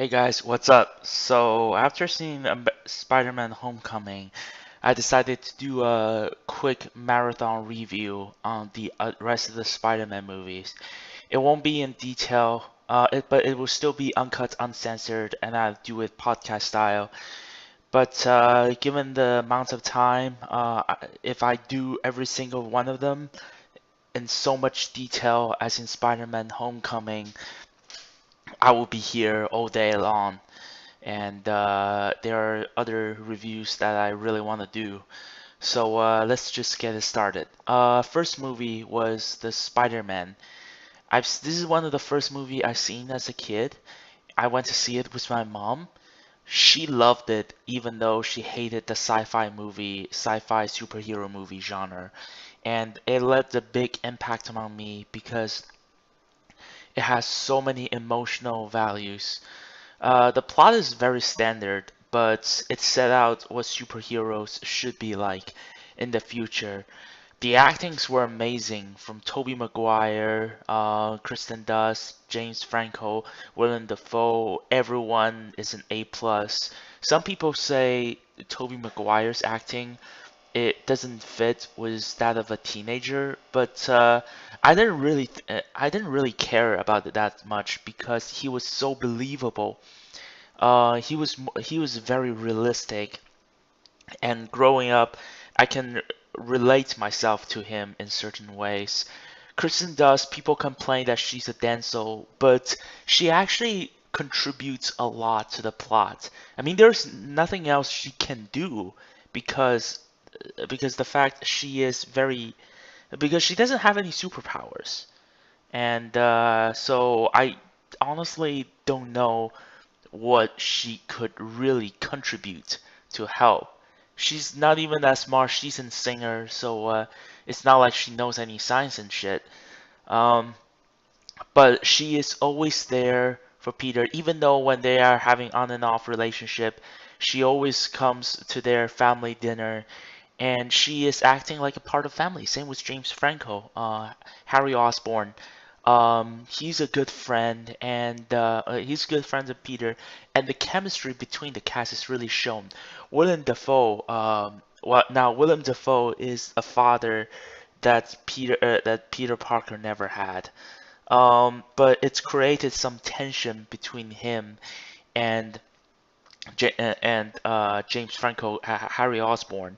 Hey guys, what's up? So after seeing Spider-Man Homecoming, I decided to do a quick marathon review on the rest of the Spider-Man movies. It won't be in detail, but it will still be uncut, uncensored, and I'll do it podcast style. But given the amount of time, if I do every single one of them in so much detail as in Spider-Man Homecoming, I will be here all day long. And there are other reviews that I really want to do. So let's just get it started. First movie was the Spider-Man. This is one of the first movie I've seen as a kid. I went to see it with my mom. She loved it, even though she hated the sci-fi superhero movie genre. And it left a big impact on me because it has so many emotional values. The plot is very standard, but it set out what superheroes should be like in the future. The actings were amazing from Tobey Maguire, Kristen Dunst, James Franco, Willem Dafoe. Everyone is an A plus. Some people say Tobey Maguire's acting it doesn't fit with that of a teenager, but I didn't really care about it that much because he was so believable. He was very realistic, and growing up, I can relate myself to him in certain ways. Kristen does. People complain that she's a Denzel, but she actually contributes a lot to the plot. I mean, there's nothing else she can do because because the fact she is very because she doesn't have any superpowers, and so I honestly don't know what she could really contribute to help. She's not even that smart. She's a singer, so it's not like she knows any science and shit. Um, but she is always there for Peter, even though when they are having on and off relationship, she always comes to their family dinner, and she is acting like a part of family. Same with James Franco, Harry Osborn. He's a good friend, and he's good friends with Peter, and the chemistry between the cast is really shown. Willem Dafoe, Willem Dafoe is a father that Peter Parker never had. But it's created some tension between him and James Franco, Harry Osborn.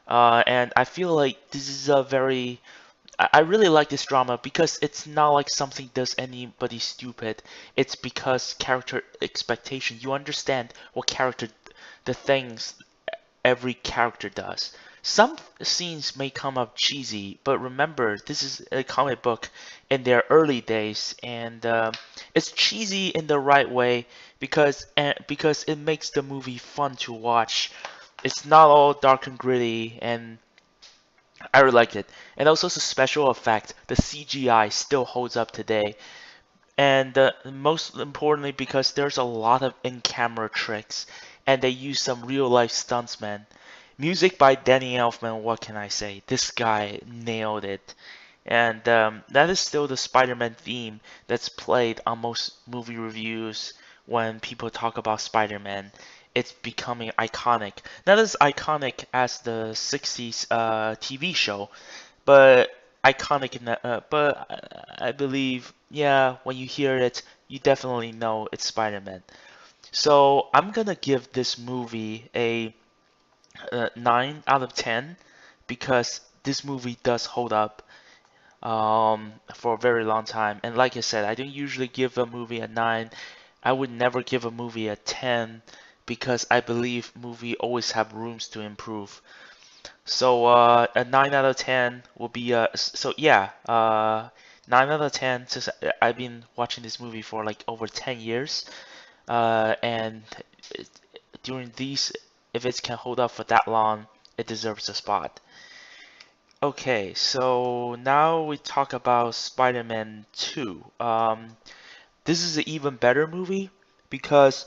And I feel like this is a very I really like this drama because it's not like something does anybody stupid. It's because character expectation. You understand what character, the things every character does. Some scenes may come up cheesy, but remember, this is a comic book in their early days, and it's cheesy in the right way because it makes the movie fun to watch. It's not all dark and gritty, and I really liked it. And also the special effect, the CGI still holds up today. And most importantly, because there's a lot of in-camera tricks, and they use some real-life stuntsmen. Music by Danny Elfman, what can I say? This guy nailed it. And that is still the Spider-Man theme that's played on most movie reviews when people talk about Spider-Man. It's becoming iconic. Not as iconic as the 60s TV show, but iconic in that. But I believe, yeah, when you hear it, you definitely know it's Spider-Man. So I'm gonna give this movie a 9 out of 10 because this movie does hold up for a very long time. And like I said, I don't usually give a movie a 9. I would never give a movie a 10 because I believe movie always have rooms to improve. So a 9 out of 10 will be so yeah, 9 out of 10 since I've been watching this movie for like over 10 years. And it, during these, if it can hold up for that long, it deserves a spot. Okay, so now we talk about Spider-Man 2. This is an even better movie because,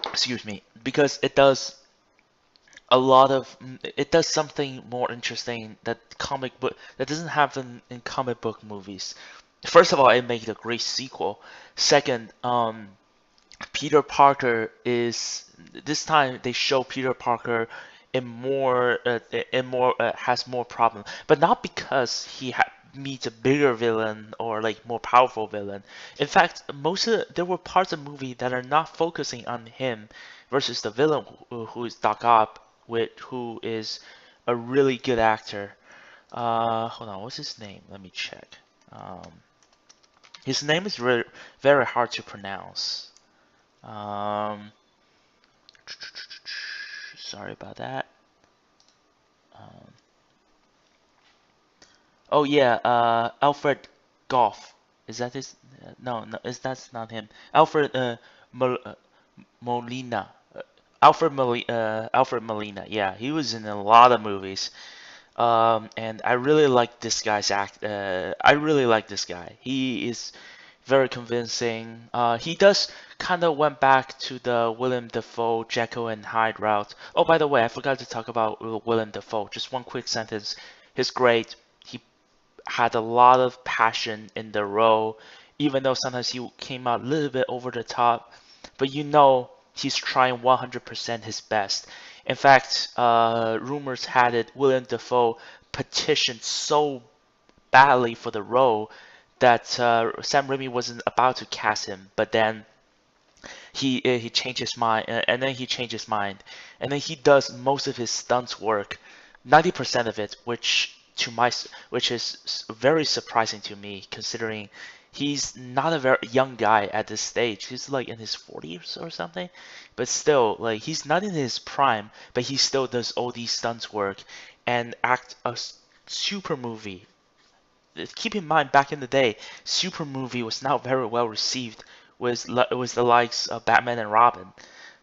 excuse me, because it does something more interesting that comic book that doesn't happen in comic book movies. First of all, it made a great sequel. Second, Peter Parker is this time they show Peter Parker in more has more problem, but not because meets a bigger villain or like more powerful villain. In fact, there were parts of the movie that are not focusing on him versus the villain who is Doc Ock, who is a really good actor. Hold on, what's his name? Let me check. Um, his name is very hard to pronounce. Um, Sorry about that. Um, oh yeah, Alfred Goff. Is that his? No, no, that's not him. Alfred Mol Molina. Alfred Molina. Yeah, he was in a lot of movies. And I really like this guy's act. I really like this guy. He is very convincing. He does kind of went back to the Willem Dafoe Jekyll and Hyde route. Oh, by the way, I forgot to talk about Willem Dafoe. Just one quick sentence. He's great. He had a lot of passion in the role, even though sometimes he came out a little bit over the top. But you know he's trying 100% his best. In fact, rumors had it William Dafoe petitioned so badly for the role that Sam Raimi wasn't about to cast him, but then he changed his mind, and then he changed his mind, and then he does most of his stunts work, 90% of it, which is very surprising to me considering he's not a very young guy at this stage. He's like in his 40s or something, but still, like he's not in his prime, but he still does all these stunts work and act a super movie. Keep in mind, back in the day, super movie was not very well received was the likes of Batman and Robin.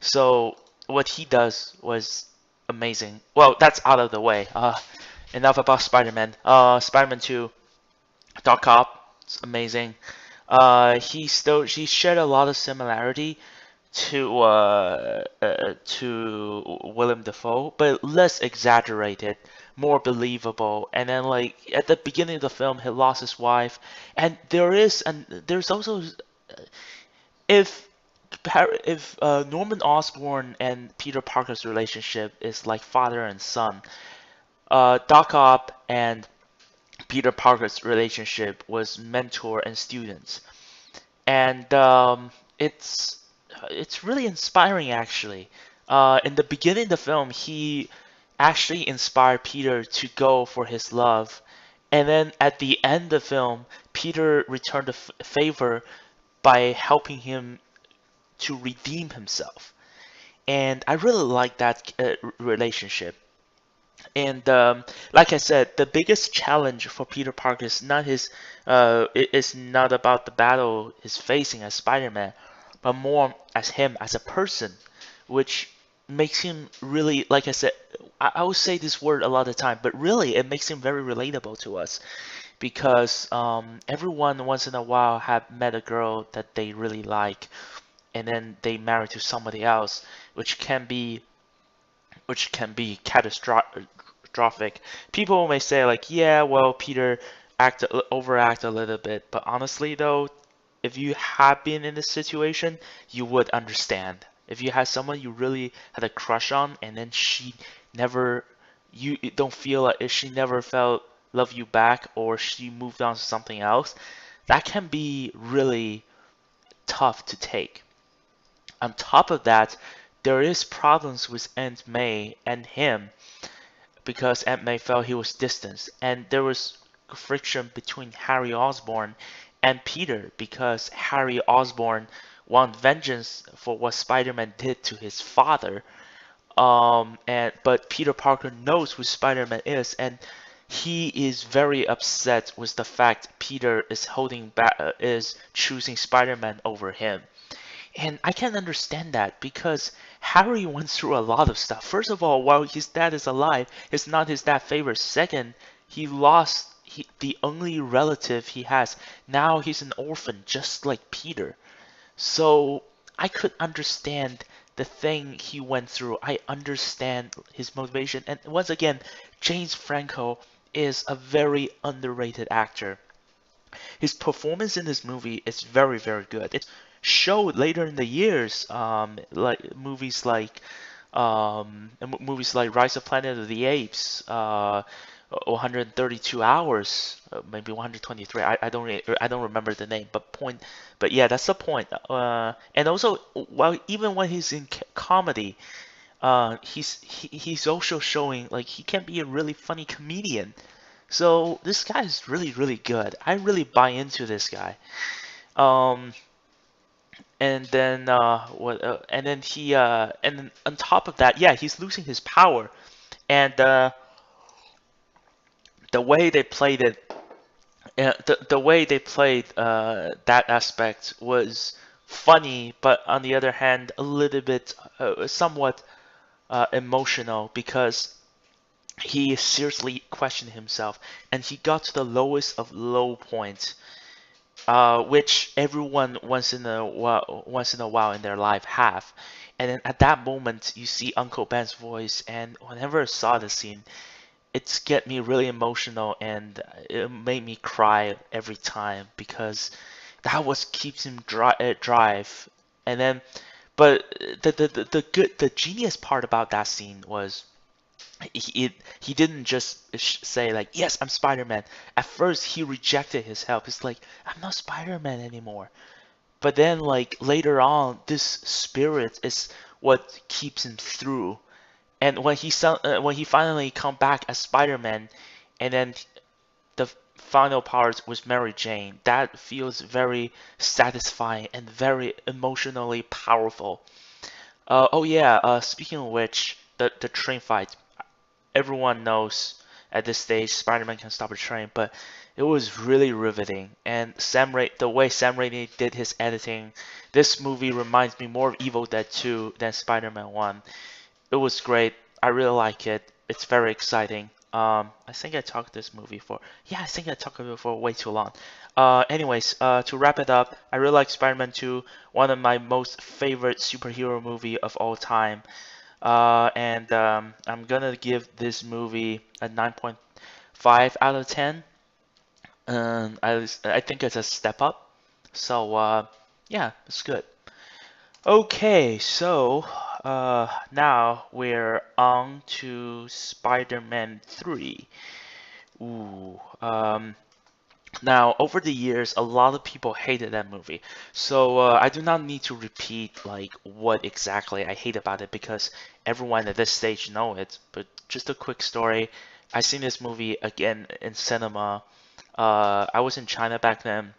So what he does was amazing. Well, that's out of the way. Enough about Spider-Man. Spider-Man 2, Doc Ock, it's amazing. He shared a lot of similarity to Willem Dafoe, but less exaggerated, more believable. And then like at the beginning of the film, he lost his wife, and there's also if Norman Osborn and Peter Parker's relationship is like father and son, Doc Ock and Peter Parker's relationship was mentor and students, and it's really inspiring actually. In the beginning of the film, he actually inspired Peter to go for his love, and then at the end of the film, Peter returned the favor by helping him to redeem himself. And I really like that relationship. And like I said, the biggest challenge for Peter Parker is not it's not about the battle he's facing as Spider-Man, but more as him as a person, which makes him really, like I said, I will say this word a lot of time, but really it makes him very relatable to us because everyone once in a while have met a girl that they really like, and then they marry to somebody else, which can be catastrophic. People may say like, yeah, well, Peter overact a little bit, but honestly though, if you have been in this situation, you would understand. If you had someone you really had a crush on, and then never, you don't feel like if she never felt love you back, or she moved on to something else, that can be really tough to take. On top of that, there is problems with Aunt May and him because Aunt May felt he was distant, and there was friction between Harry Osborn and Peter because Harry Osborn wanted vengeance for what Spider-Man did to his father. But Peter Parker knows who Spider-Man is, and he is very upset with the fact Peter is holding back, is choosing Spider-Man over him. And I can understand that because Harry went through a lot of stuff. First of all, while his dad is alive, it's not his dad's favorite. Second, he lost the only relative he has. Now he's an orphan, just like Peter. So I could understand the thing he went through. I understand his motivation. And once again, James Franco is a very underrated actor. His performance in this movie is very, very good. It showed later in the years, movies like Rise of Planet of the Apes, 132 hours, maybe 123. I don't remember the name, but yeah, that's the point. And also, well, even when he's in comedy, he's also showing like he can be a really funny comedian. So this guy is really, really good. I really buy into this guy. Um, and then what? And then and then on top of that, yeah, he's losing his power. And the way they played it, the way they played that aspect was funny, but on the other hand, a little bit, somewhat emotional because he seriously questioned himself, and he got to the lowest of low points, which everyone once in a while in their life have. And then at that moment, you see Uncle Ben's voice, and whenever I saw the scene, it's get me really emotional, and it made me cry every time because that was keeps him drive. And then, but the genius part about that scene was he didn't just say like, yes, I'm Spider-Man. At first he rejected his help. It's like, I'm not Spider-Man anymore. But then like later on, this spirit is what keeps him through. And when he finally come back as Spider-Man, and then the final part was Mary Jane, that feels very satisfying and very emotionally powerful. Oh yeah, speaking of which, the train fight, everyone knows at this stage Spider-Man can stop a train, but it was really riveting. And the way Sam Raimi did his editing, this movie reminds me more of Evil Dead 2 than Spider-Man 1. It was great. I really like it. It's very exciting. I think I talked this movie for, yeah, I think I talked about it for way too long. Anyways, to wrap it up, I really like Spider-Man 2, one of my most favorite superhero movie of all time. And I'm gonna give this movie a 9.5 out of 10. I think it's a step up. So yeah, it's good. Okay, so now we're on to Spider-Man 3. Ooh, now, over the years, a lot of people hated that movie. So I do not need to repeat like what exactly I hate about it because everyone at this stage know it. But just a quick story. I seen this movie again in cinema. I was in China back then.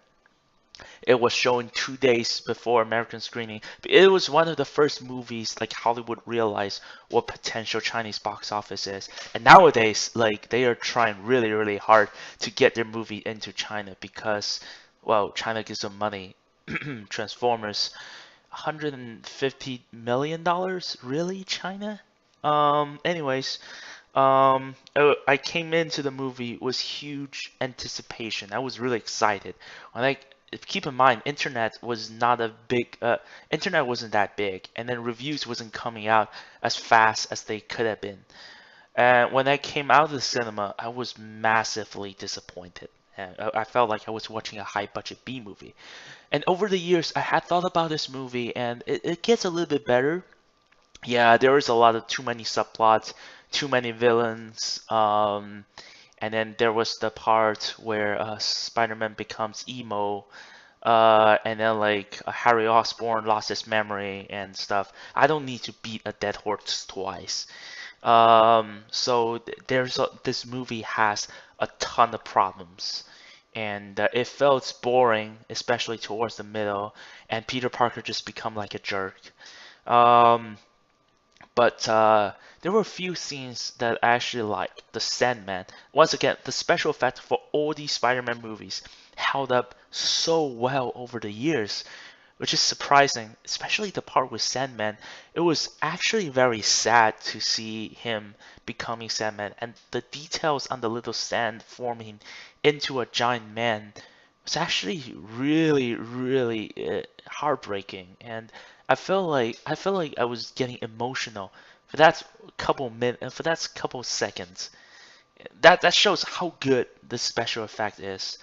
It was showing 2 days before American screening. It was one of the first movies like Hollywood realized what potential Chinese box office is. And nowadays, like they are trying really, really hard to get their movie into China because, well, China gives them money. Transformers, $150 million? Really, China? Anyways, I came into the movie with huge anticipation. I was really excited. When I keep in mind, internet wasn't that big, and then reviews wasn't coming out as fast as they could have been. And when I came out of the cinema, I was massively disappointed. And I felt like I was watching a high budget B movie. And over the years, I had thought about this movie, and it gets a little bit better. Yeah, there is a lot of too many subplots, too many villains. And then there was the part where Spider-Man becomes emo, and then like Harry Osborn lost his memory and stuff. I don't need to beat a dead horse twice. So this movie has a ton of problems, and it felt boring, especially towards the middle, and Peter Parker just become like a jerk. Um, but there were a few scenes that I actually liked. The Sandman. Once again, the special effect for all these Spider-Man movies held up so well over the years, which is surprising, especially the part with Sandman. It was actually very sad to see him becoming Sandman, and the details on the little sand forming into a giant man was actually really, really heartbreaking. And I felt like I was getting emotional for that for that couple seconds. That shows how good the special effect is.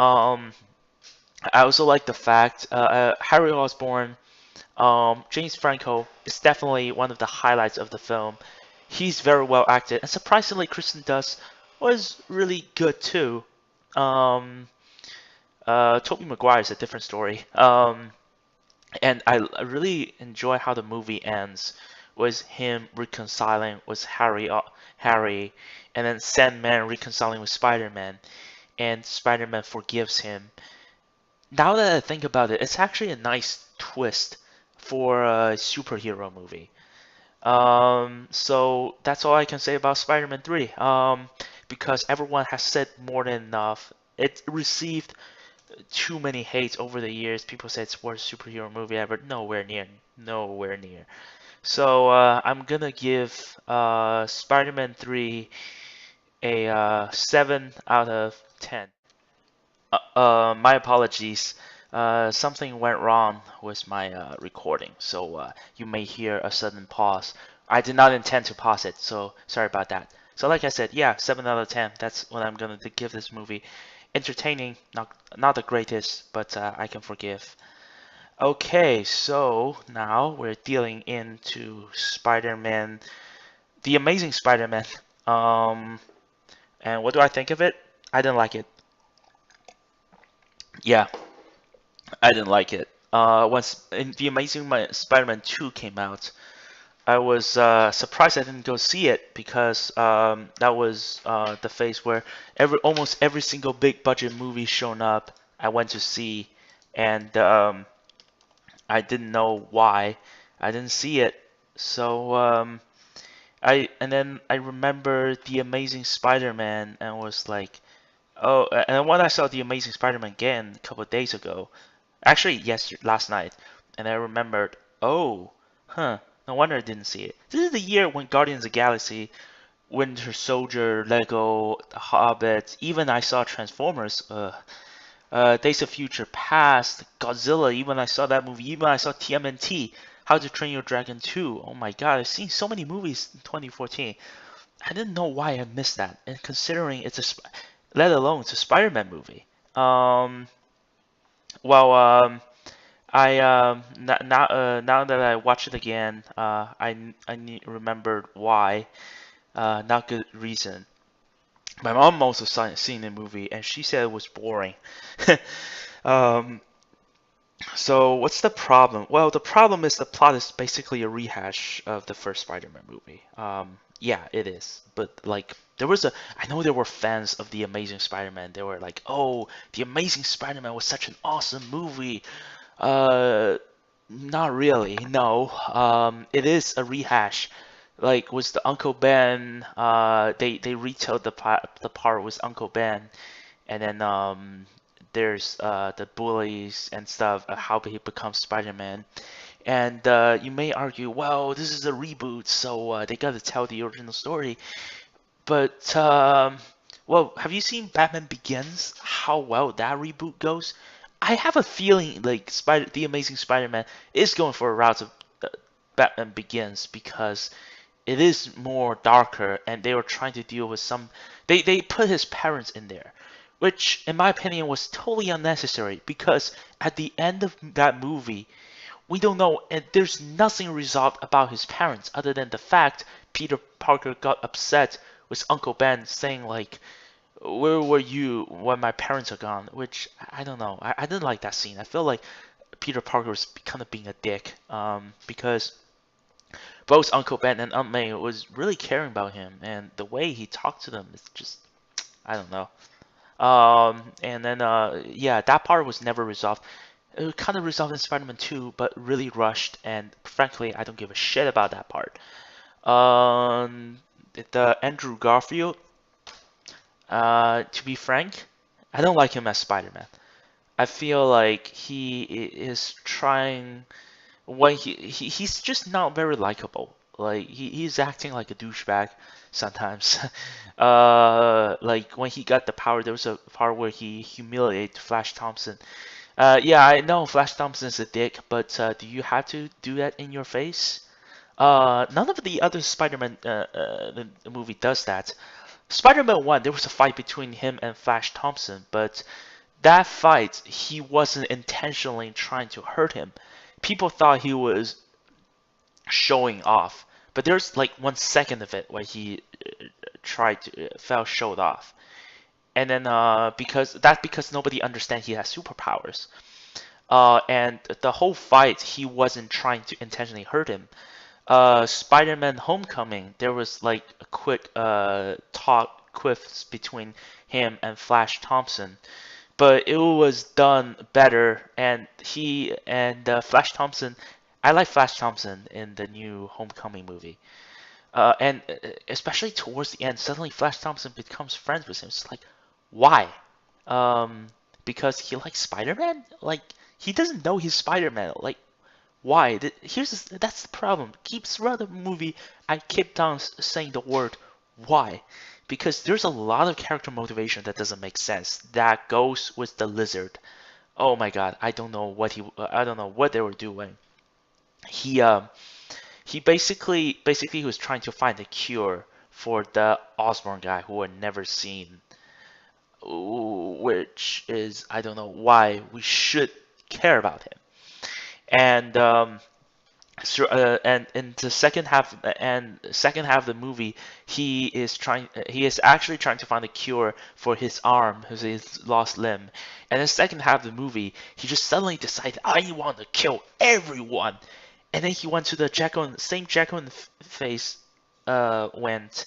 Um, I also like the fact Harry Osborn, James Franco is definitely one of the highlights of the film. He's very well acted, and surprisingly, Kristen Dunst was really good too. Um, Tobey Maguire is a different story. And I really enjoy how the movie ends with him reconciling with Harry, and then Sandman reconciling with Spider-Man, and Spider-Man forgives him. Now that I think about it, it's actually a nice twist for a superhero movie. So that's all I can say about Spider-Man 3. Because everyone has said more than enough. It received too many hates over the years. People say it's worst superhero movie ever. Nowhere near. Nowhere near. So I'm gonna give Spider-Man 3 a 7 out of 10. My apologies. Something went wrong with my recording, so you may hear a sudden pause. I did not intend to pause it, so sorry about that. So like I said, yeah, 7 out of 10. That's what I'm gonna give this movie. Entertaining, not the greatest, but I can forgive. Okay, so now we're dealing into Spider-Man, the Amazing Spider-Man. Um, and what do I think of it? I didn't like it. Yeah, I didn't like it. Once The Amazing Spider-Man 2 came out, I was surprised I didn't go see it because that was the phase where almost every single big budget movie shown up, I went to see, and I didn't know why I didn't see it. So and then I remember The Amazing Spider-Man and was like, oh, and when I saw The Amazing Spider-Man again a couple of days ago, actually, yes, last night, and I remembered, oh, huh, no wonder I didn't see it. This is the year when Guardians of the Galaxy, Winter Soldier, Lego, The Hobbit, even I saw Transformers, Days of Future Past, Godzilla, even I saw that movie, even I saw TMNT, How to Train Your Dragon 2. Oh my god, I've seen so many movies in 2014. I didn't know why I missed that, and considering let alone it's a Spider-Man movie. Um, well, now that I watch it again, remembered why. Not good reason. My mom also seen the movie, and she said it was boring. um, so what's the problem? Well, the problem is the plot is basically a rehash of the first Spider-Man movie. Yeah, it is. But like, I know there were fans of the Amazing Spider-Man. They were like, "Oh, the Amazing Spider-Man was such an awesome movie." Uh, Not really. No. It is a rehash. Like with the Uncle Ben, they retold the part with Uncle Ben, and then there's the bullies and stuff, how he becomes Spider-Man. And you may argue, well, this is a reboot, so they gotta tell the original story. But well, have you seen Batman Begins? How well that reboot goes? I have a feeling like the Amazing Spider-Man is going for a route of uh, Batman Begins because it is more darker, and they were trying to deal with some. They put his parents in there, which in my opinion was totally unnecessary because at the end of that movie, we don't know, and there's nothing resolved about his parents other than the fact Peter Parker got upset with Uncle Ben saying like, "Where were you when my parents are gone?" Which I don't know. I didn't like that scene. I feel like Peter Parker was kind of being a dick, because both Uncle Ben and Aunt May was really caring about him, and the way he talked to them is just, I don't know. And then yeah, that part was never resolved. It was kind of resolved in Spider-Man 2, but really rushed, and frankly, I don't give a shit about that part. Um, the Andrew Garfield, to be frank, I don't like him as Spider-Man. I feel like is trying when he's just not very likable. Like he's acting like a douchebag sometimes. Like when he got the power, there was a part where he humiliated Flash Thompson. Yeah, I know Flash Thompson's a dick, but do you have to do that in your face? None of the other Spider-Man the movie does that. Spider-Man 1, there was a fight between him and Flash Thompson, but that fight, he wasn't intentionally trying to hurt him. People thought he was showing off, but there's like 1 second of it where he tried to felt showed off, and then because nobody understands he has superpowers. And the whole fight, he wasn't trying to intentionally hurt him. Spider-Man Homecoming, there was like a quick talk quips between him and Flash Thompson, but it was done better. And Flash Thompson, I like Flash Thompson in the new Homecoming movie. And especially towards the end, suddenly Flash Thompson becomes friends with him. It's like, why? Um, because he likes Spider-Man? Like, he doesn't know he's Spider-Man. Like, why? That's the problem. Keeps throughout the movie, I kept on saying the word why, because there's a lot of character motivation that doesn't make sense. That goes with the lizard. Oh my God, I don't know what they were doing. He um he basically was trying to find a cure for the Osborn guy who had never seen, which is I don't know why we should care about him. And and in the second half of the movie, he is actually trying to find a cure for his arm, his lost limb. And in the second half of the movie, he just suddenly decided, I want to kill everyone. And then he went to the same Jekyll in the face went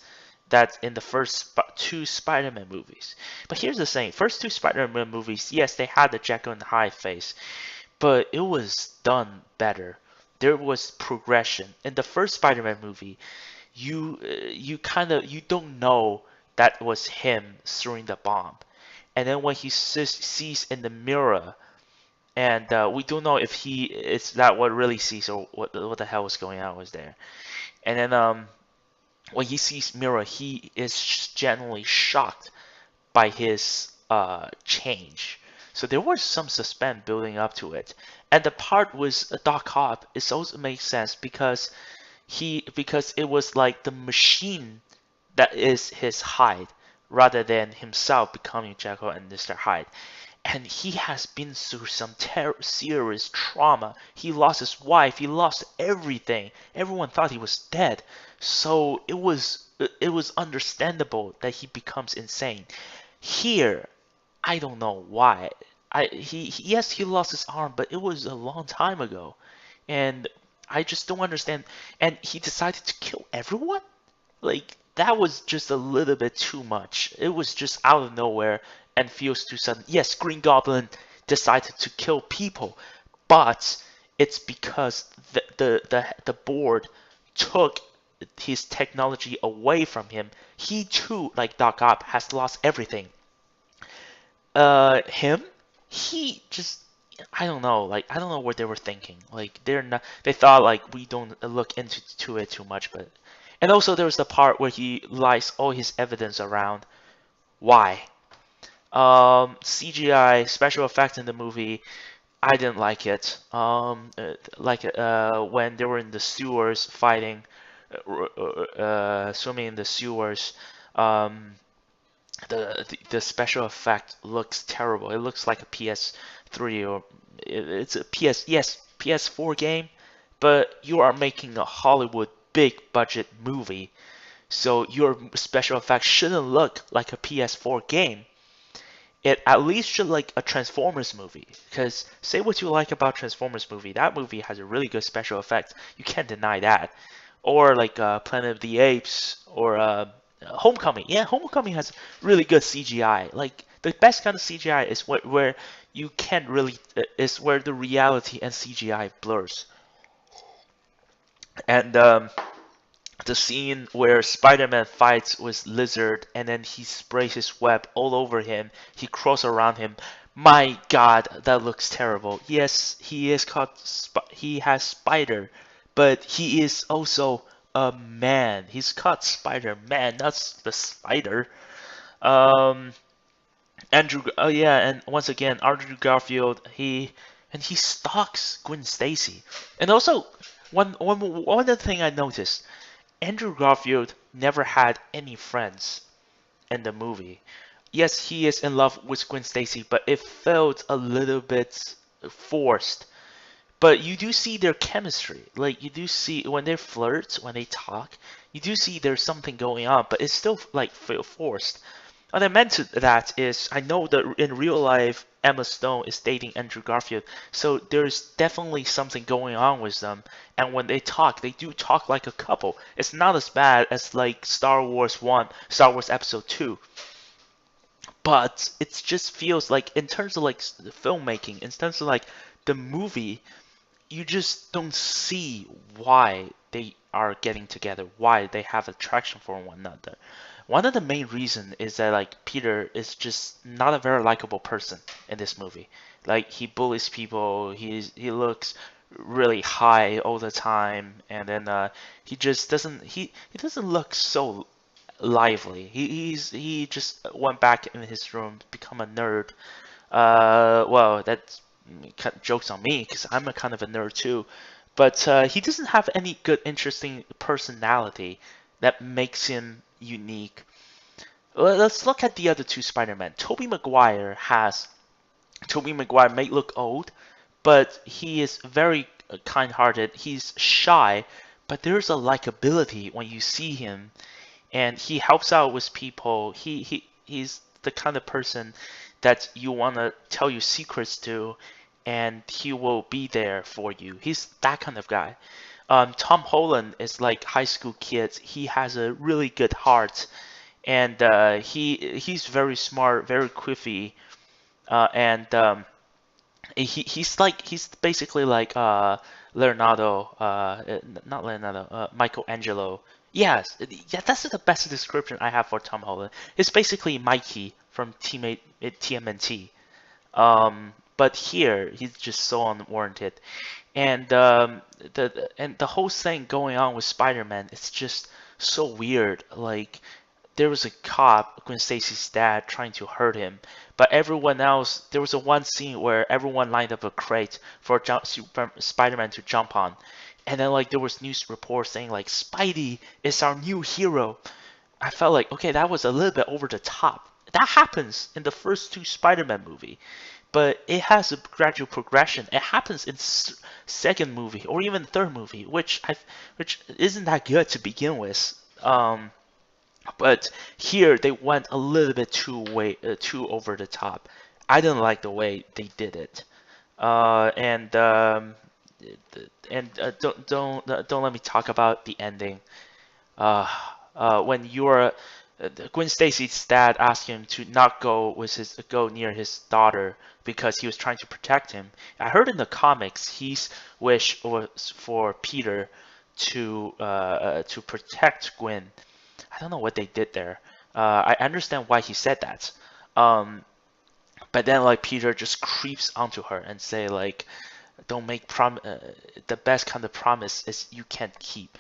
that in the first two Spider-Man movies. But here's the thing: first two Spider-Man movies, yes, they had the Jekyll and Hyde face, but it was done better. There was progression. In the first Spider-Man movie, you don't know that was him throwing the bomb, and then when he sees in the mirror, and we don't know if he is that what really sees or what the hell was going on was there. And then when he sees mirror, he is genuinely shocked by his change. So there was some suspense building up to it. And the part with Doc Ock, it also makes sense because it was like the machine that is his Hyde rather than himself becoming Jekyll and Mr. Hyde. And he has been through some serious trauma. He lost his wife. He lost everything. Everyone thought he was dead. So it was understandable that he becomes insane. Here, I don't know why. Yes, he lost his arm, but it was a long time ago, and I just don't understand. And he decided to kill everyone? Like, that was just a little bit too much. It was just out of nowhere and feels too sudden. Yes, Green Goblin decided to kill people, but it's because the board took his technology away from him. He too, like Doc Ock, has lost everything. Him, he just I don't know, like I don't know what they were thinking. Like they thought like we don't look into to it too much, but and also there was the part where he lies all his evidence around. Why? CGI special effects in the movie, I didn't like it. When they were in the sewers fighting, swimming in the sewers, um, the special effect looks terrible. It looks like a PS3 or it's a PS4 game, but you are making a Hollywood big budget movie, so your special effects shouldn't look like a PS4 game. It at least should like a Transformers movie. Because say what you like about Transformers movie, that movie has a really good special effects. You can't deny that. Or like Planet of the Apes or Homecoming. Yeah, Homecoming has really good CGI. Like the best kind of CGI is where you can't really is where the reality and CGI blurs. And the scene where Spider-Man fights with Lizard and then he sprays his web all over him, he crawls around him. My God, that looks terrible. Yes, he is called he has Spider, but he is also a man. He's called Spider-Man, not the Spider. Um, oh yeah, and once again, Andrew Garfield, he stalks Gwen Stacy, and also one other thing I noticed. Andrew Garfield never had any friends in the movie. yes, he is in love with Gwen Stacy, but it felt a little bit forced. But you do see their chemistry. Like you do see when they flirt, when they talk, you do see there's something going on, but it's still like feel forced. What I meant to that is I know that in real life Emma Stone is dating Andrew Garfield, so there's definitely something going on with them. And when they talk, they do talk like a couple. It's not as bad as like Star Wars 1, Star Wars Episode 2, but it just feels like in terms of like filmmaking, in terms of like the movie, you just don't see why they are getting together, why they have attraction for one another. One of the main reasons is that like Peter is just not a very likable person in this movie. Like he bullies people, he looks really high all the time, and then he just doesn't he doesn't look so lively. He just went back in his room, become a nerd. Well, that's kind of jokes on me because I'm a kind of a nerd too. But he doesn't have any good, interesting personality that makes him unique. Let's look at the other two Spider-Man. Tobey Maguire may look old, but he is very kind-hearted. He's shy, but there's a likability when you see him, and he helps out with people. He's the kind of person that you want to tell your secrets to, and he will be there for you. He's that kind of guy. Tom Holland is like high school kids. He has a really good heart, and he's very smart, very quiffy, and he's basically like Leonardo, not Leonardo, Michelangelo. Yes, yeah, that's the best description I have for Tom Holland. It's basically Mikey from Teammate TMNT. But here he's just so unwarranted, and the whole thing going on with Spider-Man, it's just so weird. Like there was a cop, Gwen Stacy's dad, trying to hurt him, but everyone else. There was a one scene where everyone lined up a crate for Spider-Man to jump on, and then like there was news reports saying like Spidey is our new hero. I felt like okay, that was a little bit over the top. That happens in the first two Spider-Man movie, but it has a gradual progression. It happens in second movie or even third movie, which isn't that good to begin with. But here they went a little bit too over the top. I didn't like the way they did it. And don't let me talk about the ending. Uh, when Gwen Stacy's dad asked him to not go near his daughter because he was trying to protect him. I heard in the comics his wish was for Peter to protect Gwen. I don't know what they did there. I understand why he said that. But then like Peter just creeps onto her and say like, "Don't make the best kind of promise is you can't keep."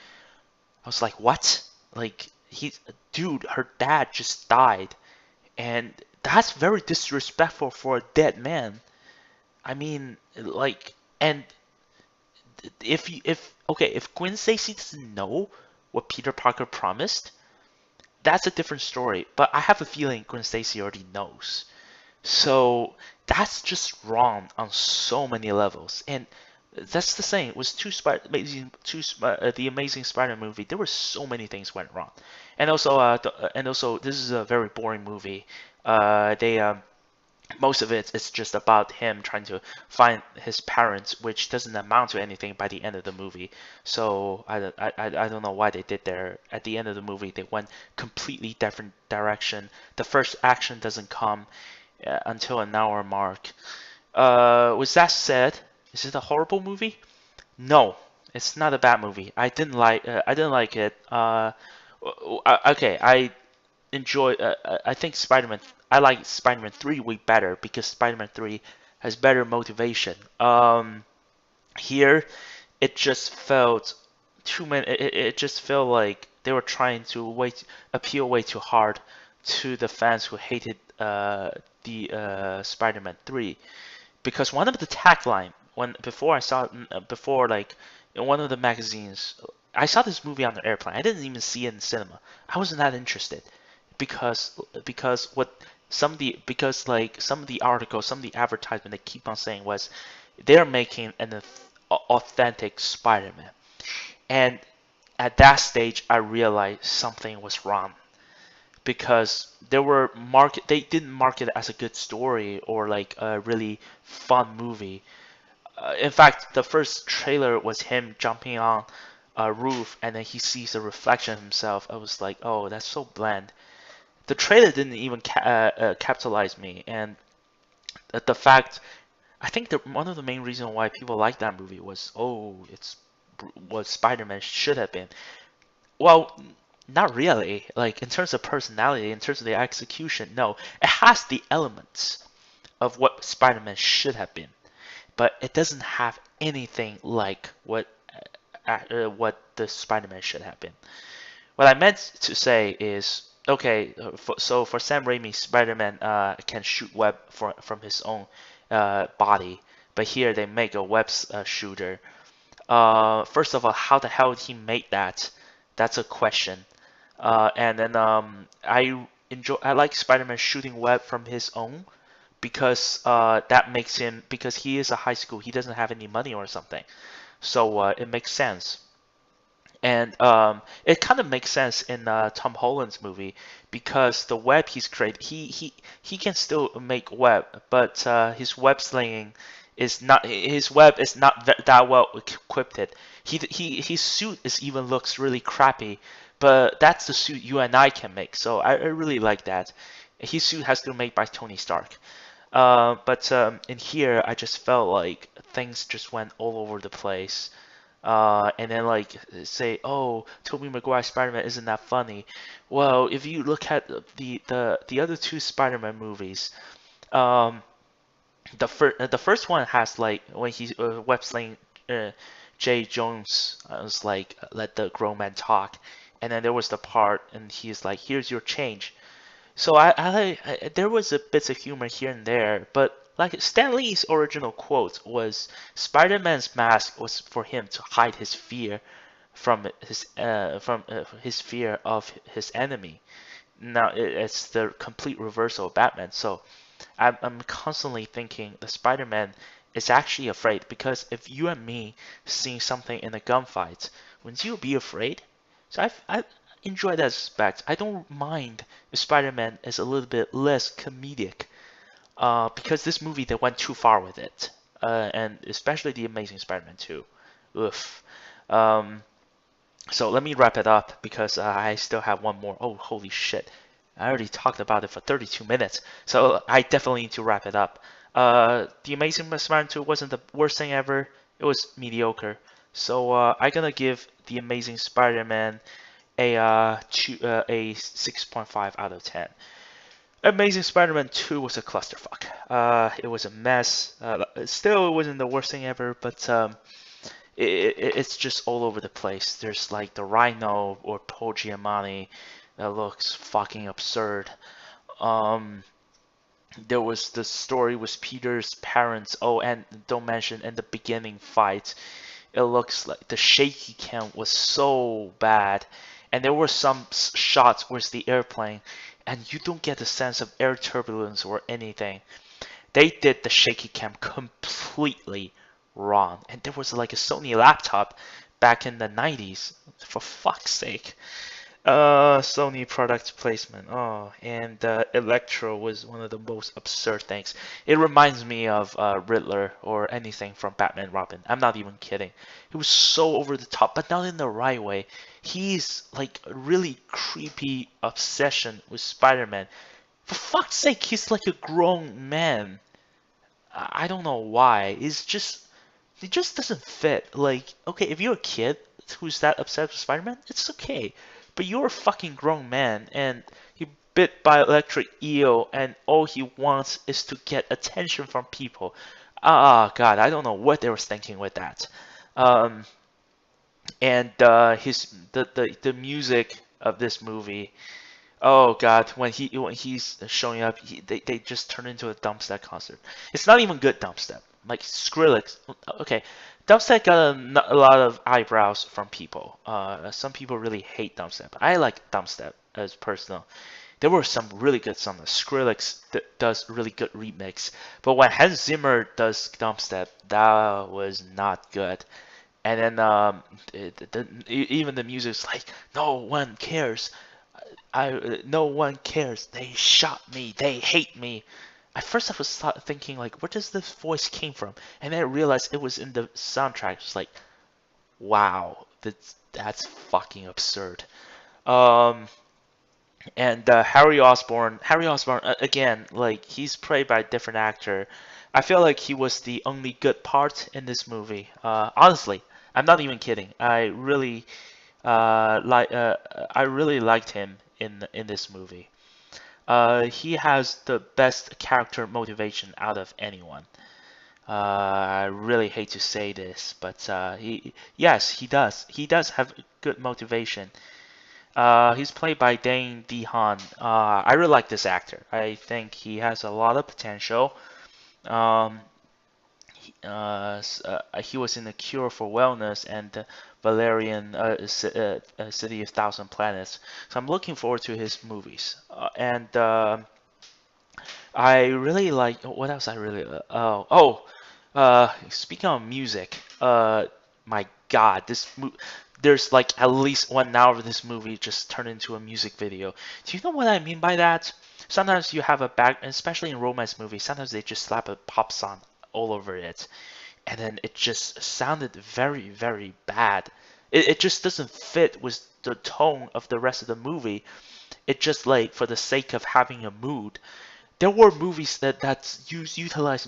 I was like, "What?" Like dude, her dad just died, and that's very disrespectful for a dead man. I mean, like, and if Gwen Stacy doesn't know what Peter Parker promised, that's a different story. But I have a feeling Gwen Stacy already knows. So that's just wrong on so many levels. And that's the thing. It was the Amazing Spider movie. There were so many things went wrong, and also this is a very boring movie. They Most of it is just about him trying to find his parents, which doesn't amount to anything by the end of the movie. So I don't know why they did there. At the end of the movie, they went completely different direction. The first action doesn't come until an hour mark. With that said, is it a horrible movie? No, it's not a bad movie. I didn't like it. Okay, enjoy. I think Spider-Man. I like Spider-Man 3 way better because Spider-Man 3 has better motivation. Here, it just felt too many. It just felt like they were trying to appeal way too hard to the fans who hated the Spider-Man 3, because one of the tagline when before I saw it, before like in one of the magazines, I saw this movie on the airplane. I didn't even see it in cinema. I wasn't that interested because what because like some of the articles, some of the advertisement they keep on saying was they're making an authentic Spider-Man. And at that stage, I realized something was wrong because they didn't market it as a good story or like a really fun movie. In fact, the first trailer was him jumping on a roof and then he sees a reflection of himself. I was like, oh, that's so bland. The trailer didn't even capitalize me, and the fact I think one of the main reasons why people like that movie was, oh, it's what Spider-Man should have been. Well, not really. Like in terms of personality, in terms of the execution, no, it has the elements of what Spider-Man should have been, but it doesn't have anything like what the Spider-Man should have been. What I meant to say is, okay, so for Sam Raimi, Spider-Man can shoot web from his own body, but here they make a web shooter. First of all, how the hell did he make that? That's a question. And then I like Spider-Man shooting web from his own because that makes him because he is a high school, he doesn't have any money or something, so it makes sense. And it kind of makes sense in Tom Holland's movie because the web he's created, he can still make web, but his web is not that well equipped. His suit is even looks really crappy, but that's the suit you and I can make. So I really like that. His suit has to be made by Tony Stark. But in here, I just felt like things just went all over the place. And then like say, oh, Tobey Maguire Spider-Man isn't that funny. Well, if you look at the other two Spider-Man movies, um, the first one has like when he web sling Jay Jones was like let the grown man talk, and then there was the part and he's like, here's your change. So there was a bits of humor here and there, but like Stan Lee's original quote was Spider-Man's mask was for him to hide his fear from his fear of his enemy. Now it's the complete reversal of Batman. So I'm constantly thinking the Spider-Man is actually afraid because if you and me seeing something in a gunfight, wouldn't you be afraid? So I enjoy that aspect. I don't mind if Spider-Man is a little bit less comedic, because this movie they went too far with it, and especially the Amazing Spider-Man 2. Oof. Um, so let me wrap it up because I still have one more. Oh, holy shit. I already talked about it for 32 minutes, so I definitely need to wrap it up. The Amazing Spider-Man 2 wasn't the worst thing ever. It was mediocre. So I'm gonna give The Amazing Spider-Man a 6.5 out of 10. Amazing Spider-Man 2 was a clusterfuck. It was a mess. Still, it wasn't the worst thing ever, but it's just all over the place. There's like the Rhino or Paul Giamatti that looks fucking absurd. Um, there was the story with Peter's parents. Oh, and don't mention in the beginning fight, it looks like the shaky cam was so bad, and there were some shots where it's the airplane, and you don't get the sense of air turbulence or anything. They did the shaky cam completely wrong, and there was like a Sony laptop back in the 90s. For fuck's sake. Sony product placement. Oh, and Electro was one of the most absurd things. It reminds me of Riddler or anything from Batman Robin. I'm not even kidding. It was so over the top, but not in the right way. He's like a really creepy obsession with Spider-Man. For fuck's sake, he's like a grown man. I don't know why. It just doesn't fit. Like, okay, if you're a kid who's that obsessed with Spider-Man, it's okay. But you're a fucking grown man, and he bit by electric eel, and all he wants is to get attention from people. Ah, God, I don't know what they were thinking with that. Um, and the music of this movie. Oh God, when he's showing up, they just turn into a dubstep concert. It's not even good dubstep. Like Skrillex. Okay, dubstep got a lot of eyebrows from people. Some people really hate dubstep. I like dubstep as personal. There were some really good songs. Skrillex does really good remix, but when Hans Zimmer does dubstep, that was not good. And then even the music's like, no one cares. No one cares. They shot me. They hate me. At first, I was thinking like, where does this voice came from? And then I realized it was in the soundtrack. It's like, wow, that's fucking absurd. Um, and Harry Osborn again, like he's played by a different actor. I feel like he was the only good part in this movie. Honestly, I'm not even kidding. I really liked him in this movie. He has the best character motivation out of anyone. I really hate to say this, but yes, he does. He does have good motivation. He's played by Dane DeHaan. I really like this actor. I think he has a lot of potential. Um, he was in The Cure for Wellness and Valerian City of Thousand Planets. So I'm looking forward to his movies. And I really like. What else I really? Speaking of music, my God, there's like at least 1 hour of this movie just turned into a music video. Do you know what I mean by that? Sometimes you have a back, especially in romance movies, sometimes they just slap a pop song all over it, and then it just sounded very, very bad. It just doesn't fit with the tone of the rest of the movie. It just like for the sake of having a mood. There were movies that utilize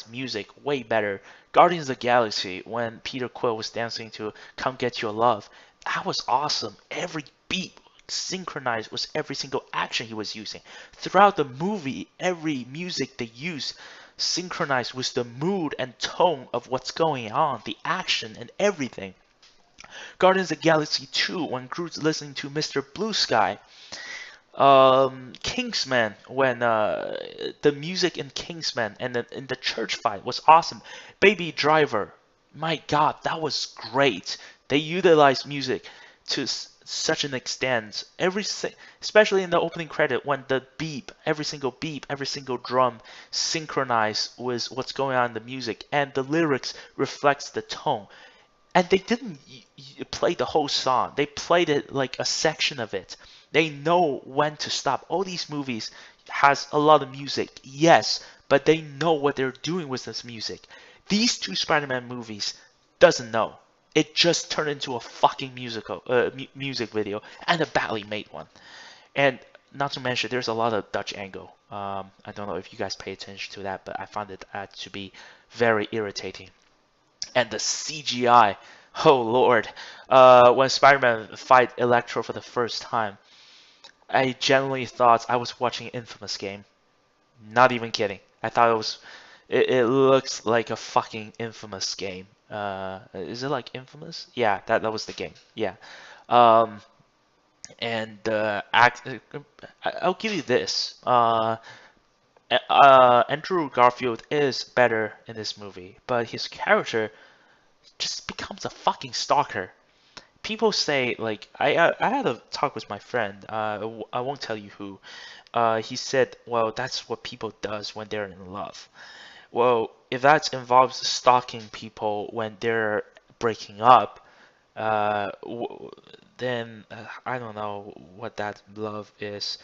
music way better. Guardians of the Galaxy, when Peter Quill was dancing to "Come Get Your Love," that was awesome. Every beat synchronized with every single action he was using. Throughout the movie, every music they used synchronized with the mood and tone of what's going on, the action and everything. Guardians of the Galaxy 2, when Groot's listening to Mr. Blue Sky, Kingsman, when the music in Kingsman and in the church fight was awesome. Baby Driver, my God, that was great. They utilized music to such an extent. Especially in the opening credit, when the beep, every single drum synchronized with what's going on in the music, and the lyrics reflects the tone. And they didn't play the whole song. They played it like a section of it. They know when to stop. All these movies has a lot of music, yes, but they know what they're doing with this music. These two Spider-Man movies doesn't know. It just turned into a fucking music video, and a badly made one. And not to mention, there's a lot of Dutch angle. I don't know if you guys pay attention to that, but I found it to be very irritating. And the CGI, oh lord, when Spider-Man fight Electro for the first time, I genuinely thought I was watching an Infamous game. Not even kidding. I thought it looks like a fucking Infamous game. Is it like Infamous? Yeah, that was the game. Yeah. Um, and I'll give you this. Andrew Garfield is better in this movie, but his character just becomes a fucking stalker. People say like I had a talk with my friend. I won't tell you who. He said, well, that's what people does when they're in love. Well, if that involves stalking people when they're breaking up, then I don't know what that love is.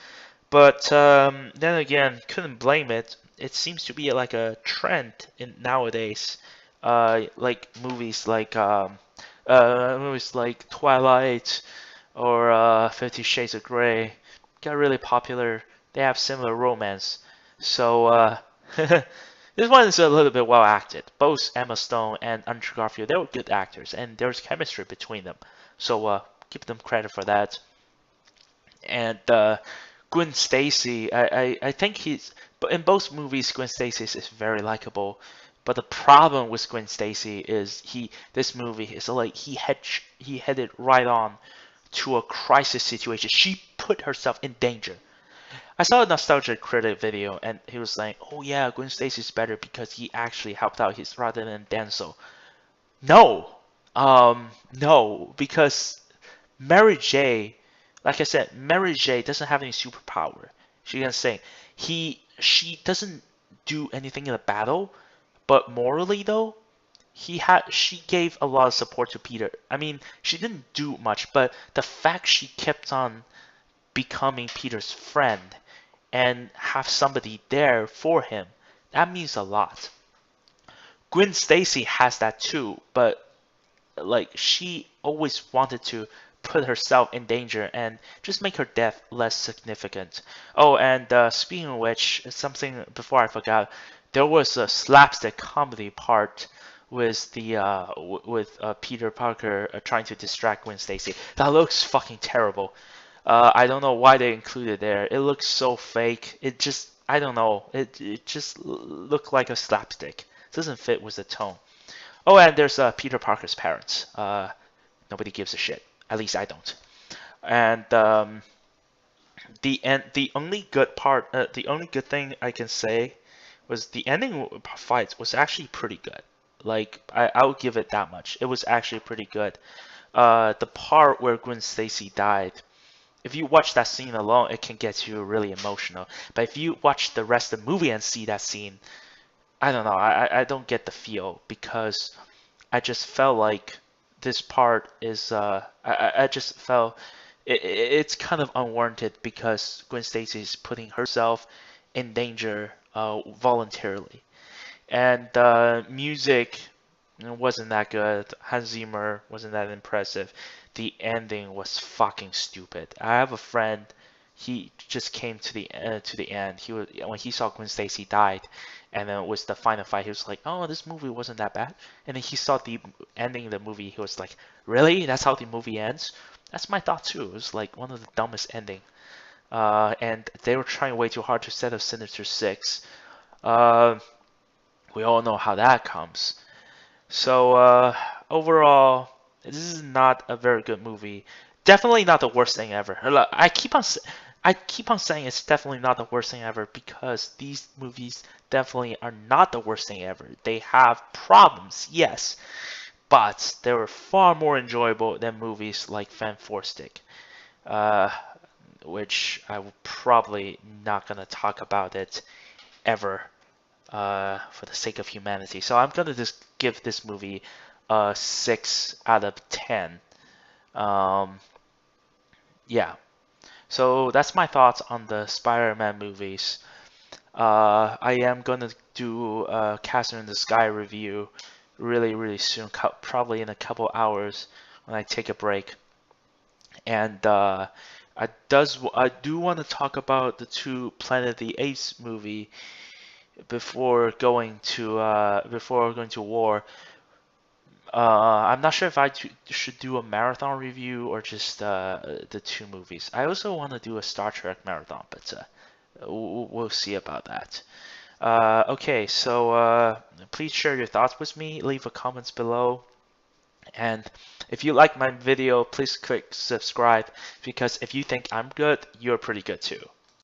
But then again, couldn't blame it. It seems to be like a trend in nowadays. Like movies like Twilight or 50 Shades of Grey got really popular. They have similar romance. So this one is a little bit well acted. Both Emma Stone and Andrew Garfield, they were good actors, and there's chemistry between them. So give them credit for that. And Gwen Stacy, I think but in both movies, Gwen Stacy is very likable. But the problem with Gwen Stacy is this movie is like he headed right on to a crisis situation. She put herself in danger. I saw a nostalgia critic video, and he was saying, "Oh yeah, Gwen Stacy's better because he actually helped out his rather than Denzel." No, no, because Mary J. Like I said, Mary J doesn't have any superpower. She can sing. She doesn't do anything in the battle, but morally though, she gave a lot of support to Peter. I mean, she didn't do much, but the fact she kept on becoming Peter's friend and have somebody there for him, that means a lot. Gwen Stacy has that too, but like she always wanted to put herself in danger and just make her death less significant. Oh, and speaking of which, something before I forgot, there was a slapstick comedy part with the with Peter Parker trying to distract Gwen Stacy. That looks fucking terrible. I don't know why they included it there. It looks so fake. It just I don't know. It just looked like a slapstick. It doesn't fit with the tone. Oh, and there's Peter Parker's parents. Nobody gives a shit. At least I don't. And the only good part, the only good thing I can say was the ending fights was actually pretty good. Like I would give it that much. It was actually pretty good. The part where Gwen Stacy died, if you watch that scene alone, it can get you really emotional. But if you watch the rest of the movie and see that scene, I don't know. I don't get the feel because I just felt like this part is I just felt it's kind of unwarranted because Gwen Stacy is putting herself in danger voluntarily. And the music wasn't that good. Hans Zimmer wasn't that impressive. The ending was fucking stupid. I have a friend. He just came to the end. He was when he saw Gwen Stacy died, and then it was the final fight. He was like, "Oh, this movie wasn't that bad." And then he saw the ending of the movie. He was like, "Really? That's how the movie ends?" That's my thought too. It was like one of the dumbest ending. And they were trying way too hard to set up Sinister Six. Uh, we all know how that comes. So overall, this is not a very good movie. Definitely not the worst thing ever. Look, I keep on saying it's definitely not the worst thing ever because these movies definitely are not the worst thing ever. They have problems, yes, but they were far more enjoyable than movies like Fan Four Stick, uh, which I will probably not gonna talk about it ever for the sake of humanity. So I'm gonna just give this movie a 6 out of 10. Um, yeah. So that's my thoughts on the Spider-Man movies. I am gonna do a Castle in the Sky review really soon, probably in a couple hours when I take a break. And I do want to talk about the two Planet of the Apes movie before going to war. I'm not sure if should do a marathon review or just the two movies. I also want to do a Star Trek marathon, but we'll see about that. Okay, so please share your thoughts with me. Leave a comments below. And if you like my video, please click subscribe because if you think I'm good, you're pretty good too.